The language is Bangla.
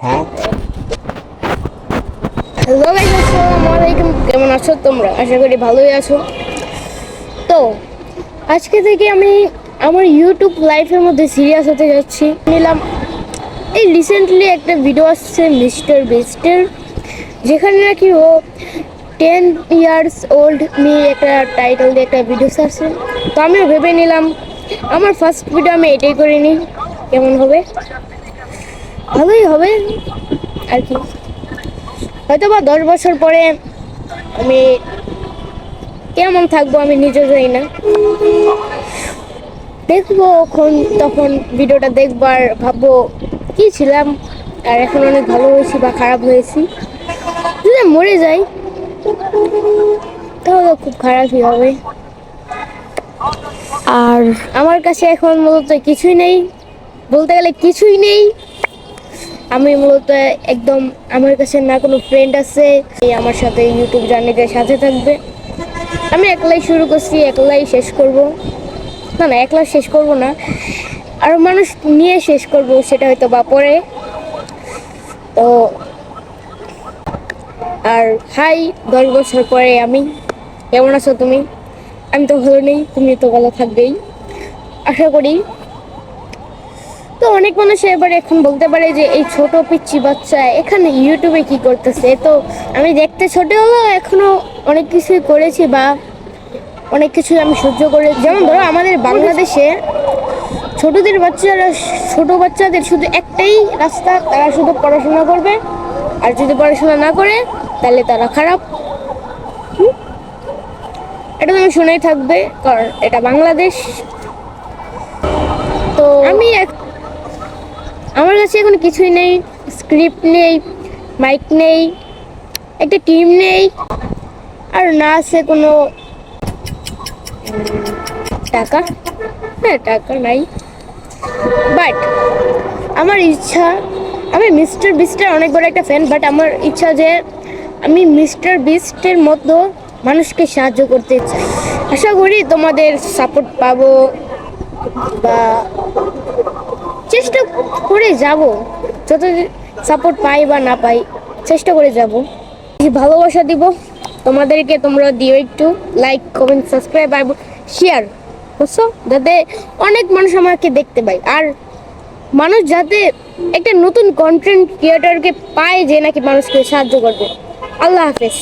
হ্যালো গাইস, আসসালামু আলাইকুম। কেমন আছো তোমরা? আশা করি ভালোই আছো। তো আজকে থেকে আমি আমার ইউটিউব লাইফের মধ্যে সিরিয়াস হতে যাচ্ছি। নিলাম এই রিসেন্টলি একটা ভিডিও আসছে মিস্টার বিস্টের, যেখানে নাকি ও 10 years old নিয়ে একটা টাইটেল দিয়ে একটা ভিডিও ছাড়ছে। তো আমিও ভেবে নিলাম আমার ফার্স্ট ভিডিও আমি এটাই করে নিই, কেমন হবে? ভালোই হবে আর কি। হয়তো বা 10 বছর পরে আমি কেমন থাকবো আমি নিজেও জানি না, দেখবো তখন ভিডিওটা দেখবার ভাববো কি ছিলাম আর এখন অনেক ভালো হয়েছি বা খারাপ হয়েছি। যদি মরে যাই তাহলে খুব খারাপই হবে। আর আমার কাছে এখন মূলত কিছুই নেই, বলতে গেলে কিছুই নেই। আমি মূলত একদম, আমার কাছে না কোনো ফ্রেন্ড আছে আমার সাথে ইউটিউব জার্নিতে সাথে থাকবে। আমি একলাই শুরু করছি, একলাই শেষ করব। না, একলা শেষ করব না, আর মানুষ নিয়ে শেষ করব, সেটা হয়তো বা পরে। তো আর হাই, 10 বছর পরে আমি। কেমন আছো তুমি? আমি তো ভালো নেই, তুমি তো ভালো থাকবেই আশা করি। তো অনেক মানুষ এবার এখন বলতে পারে যে এই ছোট পিচ্চি বাচ্চা এখানে ইউটিউবে কি করতেছে। তো আমি দেখতে ছোট হলেও এখনো অনেক কিছুই করেছি বা অনেক কিছুই আমি সহ্য করে। যেমন ধরো আমাদের বাংলাদেশে ছোট বাচ্চাদের শুধু একটাই রাস্তা, তারা শুধু পড়াশোনা করবে, আর যদি পড়াশোনা না করে তাহলে তারা খারাপ। এটা তুমি শুনেই থাকবে, কারণ এটা বাংলাদেশ। তো আমার কাছে এখন কিছুই নেই, স্ক্রিপ্ট নেই, মাইক নেই, একটা টিম নেই, আর না আছে কোনো টাকা। হ্যাঁ, টাকা নাই, বাট আমার ইচ্ছা, আমি মিস্টার বিস্টের অনেক বড় একটা ফ্যান, বাট আমার ইচ্ছা যে আমি মিস্টার বিস্টের মতো মানুষকে সাহায্য করতে চাই। আশা করি তোমাদের সাপোর্ট পাবো, বা চেষ্টা করে যাব, যত সাপোর্ট পাই বা না পাই চেষ্টা করে যাব। ভালোবাসা দিব তোমাদেরকে, তোমরা দিও একটু লাইক, কমেন্ট, সাবস্ক্রাইব আর শেয়ার, বুঝছো? যাতে অনেক মানুষ আমাকে দেখতে পায়, আর মানুষ যাতে একটা নতুন কন্টেন্ট ক্রিয়েটরকে পায় যে নাকি মানুষকে সাহায্য করবে। আল্লাহ হাফেজ।